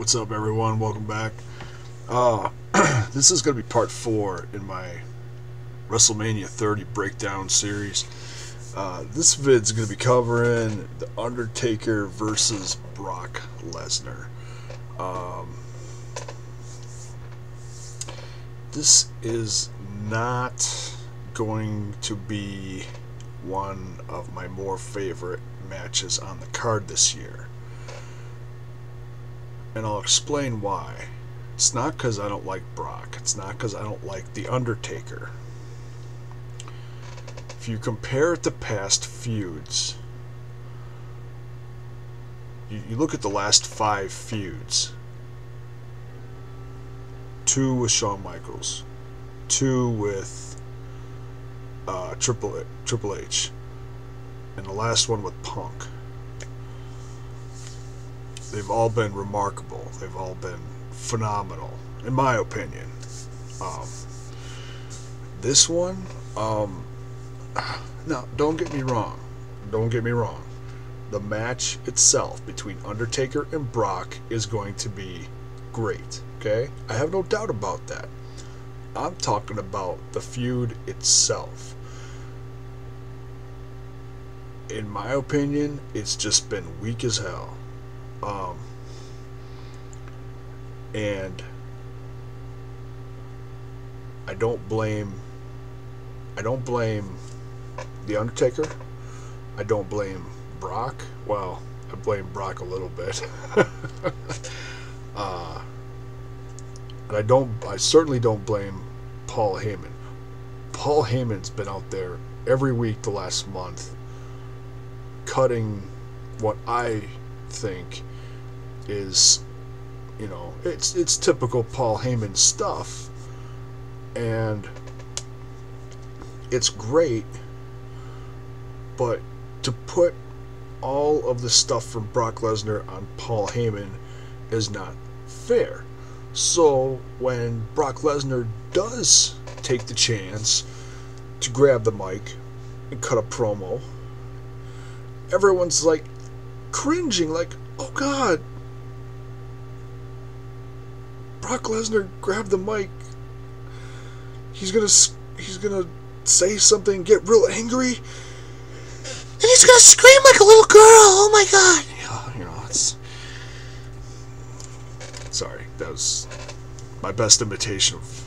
What's up, everyone? Welcome back. This is going to be part 4 in my WrestleMania 30 breakdown series. This vid's going to be covering the Undertaker versus Brock Lesnar. This is not going to be one of my more favorite matches on the card this year. And I'll explain why. It's not because I don't like Brock. It's not because I don't like The Undertaker. If you compare it to past feuds, you look at the last 5 feuds. 2 with Shawn Michaels. 2 with Triple H. And the last one with Punk. They've all been remarkable. They've all been phenomenal, in my opinion. This one, no, don't get me wrong. Don't get me wrong. The match itself between Undertaker and Brock is going to be great, okay? I have no doubt about that. I'm talking about the feud itself. In my opinion, it's just been weak as hell. And I don't blame The Undertaker. I don't blame Brock. Well, I blame Brock a little bit. And I certainly don't blame Paul Heyman. Paul Heyman's been out there every week the last month cutting what I think is, it's typical Paul Heyman stuff, and it's great, but to put all of the stuff from Brock Lesnar on Paul Heyman is not fair. So when Brock Lesnar does take the chance to grab the mic and cut a promo, everyone's like cringing, like, oh god, Brock Lesnar grabbed the mic, he's gonna say something, get real angry, and he's gonna scream like a little girl. Oh my god. It's sorry, that was my best imitation of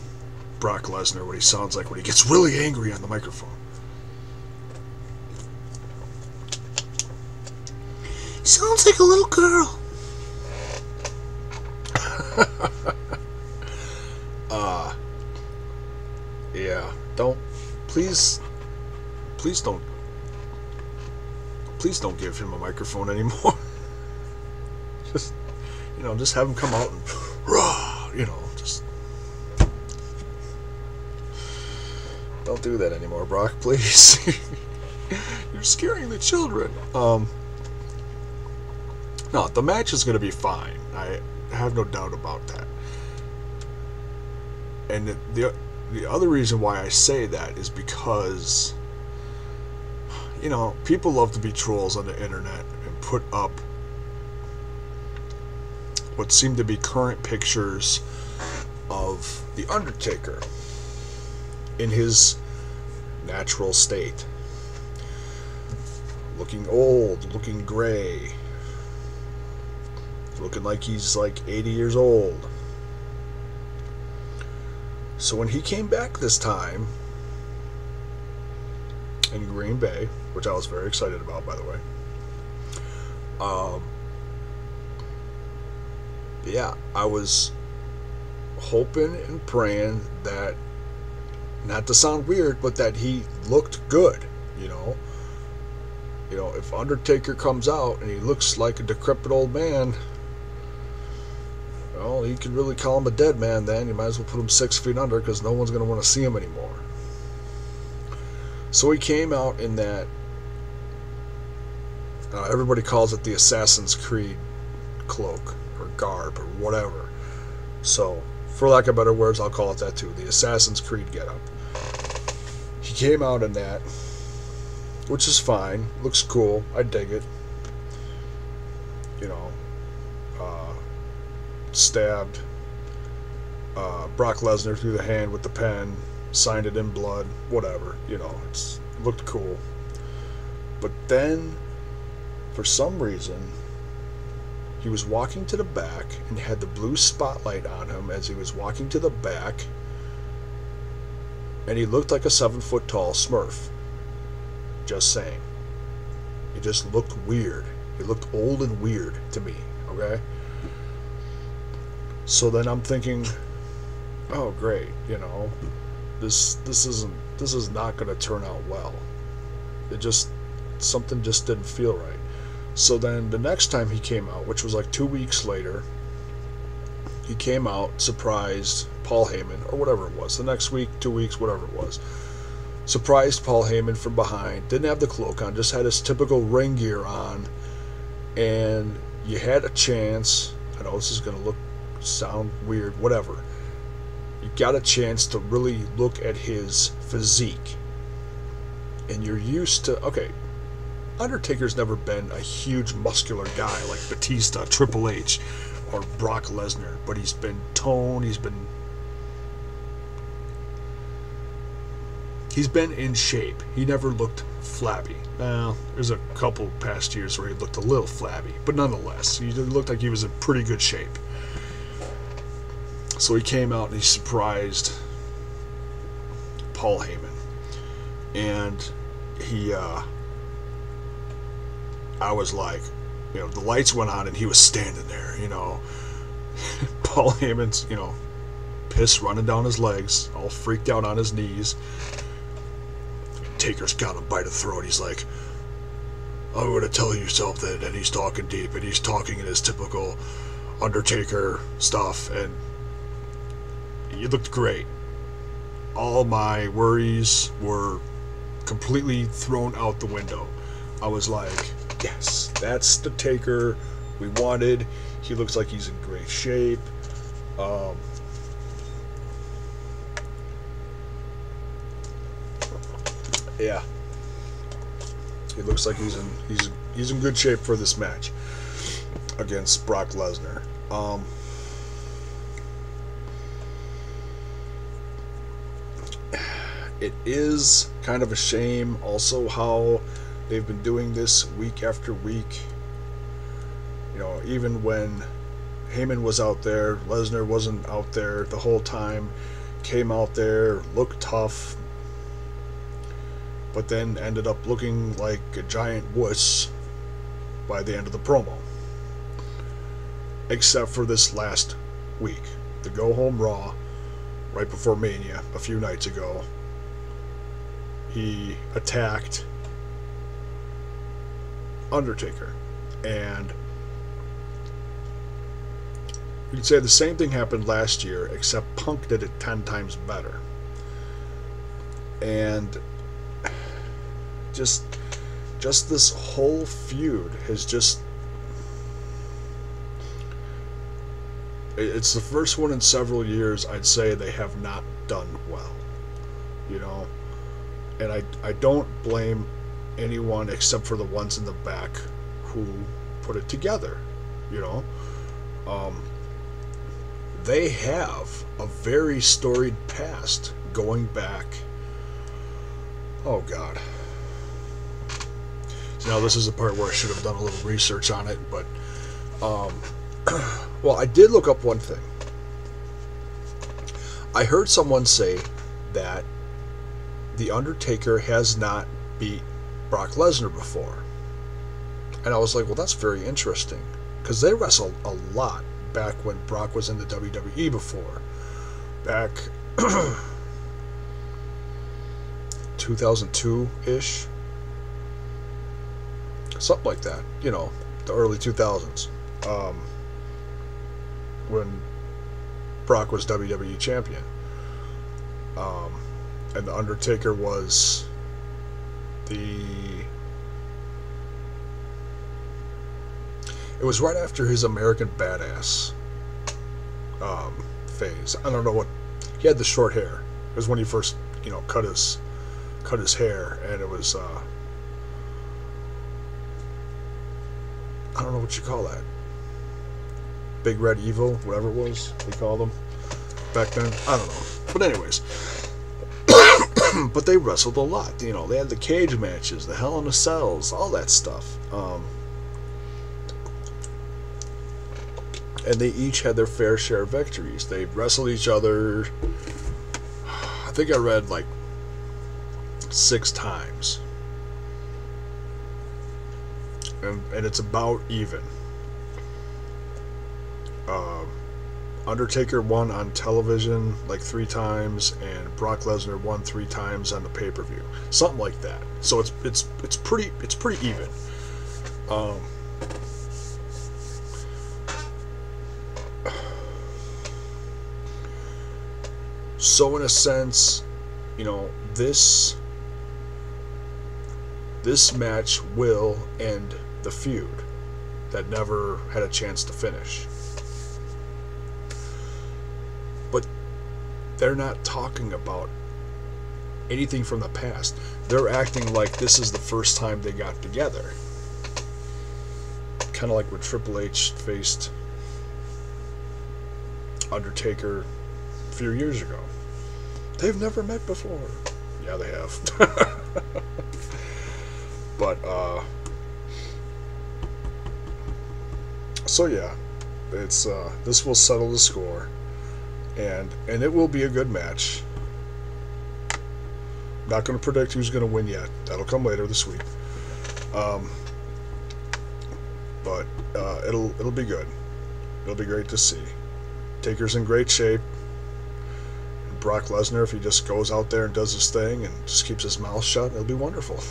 Brock Lesnar, what he sounds like when he gets really angry on the microphone. Sounds like a little girl. Yeah, please don't give him a microphone anymore. just have him come out and, just don't do that anymore, Brock, please. You're scaring the children. No, the match is going to be fine. I have no doubt about that. And the other reason why I say that is because, people love to be trolls on the internet and put up what seem to be current pictures of The Undertaker in his natural state. Looking old, looking gray, looking like he's like 80 years old. So when he came back this time in Green Bay, which I was very excited about, by the way, yeah, I was hoping and praying that, not to sound weird, but that he looked good, if Undertaker comes out and he looks like a decrepit old man, well, you could really call him a dead man then. You might as well put him 6 feet under, because no one's going to want to see him anymore. So he came out in that, everybody calls it the Assassin's Creed cloak, or garb, or whatever. So, for lack of better words, I'll call it that too, the Assassin's Creed getup. He came out in that, which is fine, looks cool, I dig it. stabbed Brock Lesnar through the hand with the pen, signed it in blood, whatever, it looked cool. But then, for some reason, he was walking to the back and had the blue spotlight on him as he was walking to the back, and he looked like a 7-foot tall Smurf. Just saying. He just looked weird. He looked old and weird to me, okay? So then I'm thinking, oh great, this is not going to turn out well. Something just didn't feel right. So then the next time he came out, which was like 2 weeks later, he came out, surprised Paul Heyman, or whatever it was, the next week, 2 weeks, whatever it was, surprised Paul Heyman from behind, didn't have the cloak on, just had his typical ring gear on, and you had a chance, I know this is going to sound weird, whatever, you got a chance to really look at his physique, and you're used to, okay, Undertaker's never been a huge muscular guy like Batista, Triple H, or Brock Lesnar, but he's been toned, he's been in shape. He never looked flabby. Well, there's a couple past years where he looked a little flabby, but nonetheless, he looked like he was in pretty good shape. So he came out and he surprised Paul Heyman. And I was like, the lights went on and he was standing there, Paul Heyman's, piss running down his legs, all freaked out on his knees. Taker's got him by the throat. He's like, I'm going to tell you something. And he's talking deep and he's talking in his typical Undertaker stuff. And you looked great. All my worries were completely thrown out the window. I was like, yes, that's the Taker we wanted. He looks like he's in great shape. Yeah, he looks like he's in good shape for this match against Brock Lesnar. It is kind of a shame also how they've been doing this week after week. Even when Heyman was out there, Lesnar wasn't out there the whole time, came out there, looked tough, but then ended up looking like a giant wuss by the end of the promo. Except for this last week, the Go Home Raw, right before Mania, a few nights ago. He attacked Undertaker, and you could say the same thing happened last year, except Punk did it 10 times better. And just this whole feud has it's the first one in several years I'd say they have not done well, and I don't blame anyone except for the ones in the back who put it together. They have a very storied past going back, oh god. So now this is the part where I should have done a little research on it, but well, I did look up one thing. I heard someone say that The Undertaker has not beat Brock Lesnar before. And I was like, well, that's very interesting. Because they wrestled a lot back when Brock was in the WWE before. Back 2002-ish. Something like that. The early 2000s. When Brock was WWE champion. And The Undertaker was it was right after his American Badass phase. I don't know what, he had the short hair. It was when he first, cut his hair, and it was I don't know what you call that. Big Red Evil, whatever it was they called them back then. I don't know. But anyways, but they wrestled a lot. You know, they had the cage matches, the Hell in a Cells, all that stuff. And they each had their fair share of victories. They wrestled each other, I think I read like 6 times. And it's about even. Undertaker won on television like 3 times, and Brock Lesnar won 3 times on the pay-per-view, something like that. So it's pretty even. So in a sense, you know, this match will end the feud that never had a chance to finish. But they're not talking about anything from the past. They're acting like this is the first time they got together. Kind of like when Triple H faced Undertaker a few years ago. They've never met before. Yeah, they have. But, so yeah, it's, this will settle the score, and it will be a good match. I'm not going to predict who's going to win yet. That'll come later this week. But, it'll be good. It'll be great to see. Taker's in great shape. And Brock Lesnar, if he just goes out there and does his thing and just keeps his mouth shut, it'll be wonderful.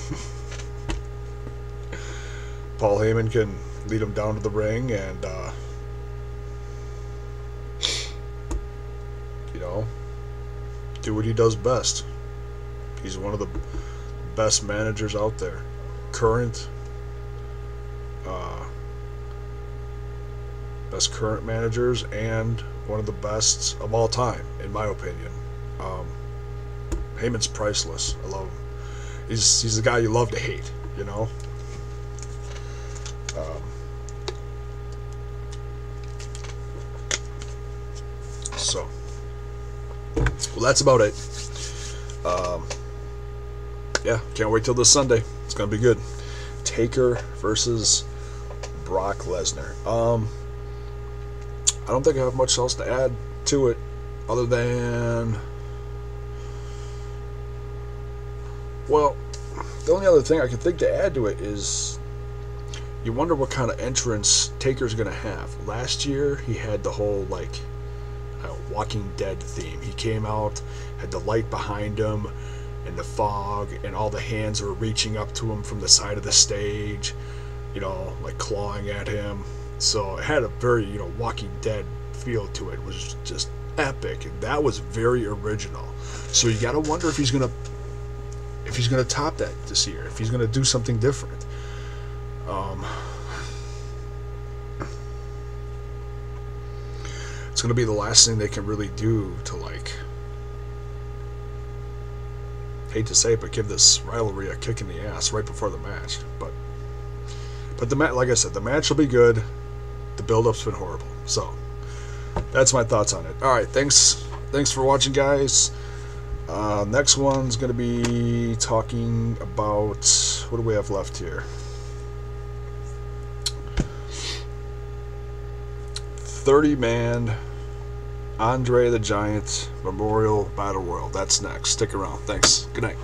Paul Heyman can lead him down to the ring and, you know, do what he does best. He's one of the best managers out there. Best current managers, and one of the best of all time, in my opinion. Heyman's priceless. I love him. He's the guy you love to hate, you know? So, well, that's about it. Yeah, can't wait till this Sunday. It's gonna be good. Taker versus Brock Lesnar. I don't think I have much else to add to it, other than, well, the only other thing I can think to add to it is, you wonder what kind of entrance Taker's gonna have. Last year he had the whole like Walking Dead theme. He came out, had the light behind him and the fog, and all the hands were reaching up to him from the side of the stage, you know, like clawing at him. So it had a very, you know, Walking Dead feel to it. It was just epic, and that was very original. So you gotta wonder if he's gonna top that this year, if he's gonna do something different. It's gonna be the last thing they can really do to, like, hate to say it, but give this rivalry a kick in the ass right before the match. But the match, like I said, the match will be good. The build-up's been horrible. So that's my thoughts on it. All right, thanks for watching, guys. Next one's gonna be talking about, what do we have left here? 30-man Andre the Giant Memorial Battle Royal. That's next. Stick around. Thanks. Good night.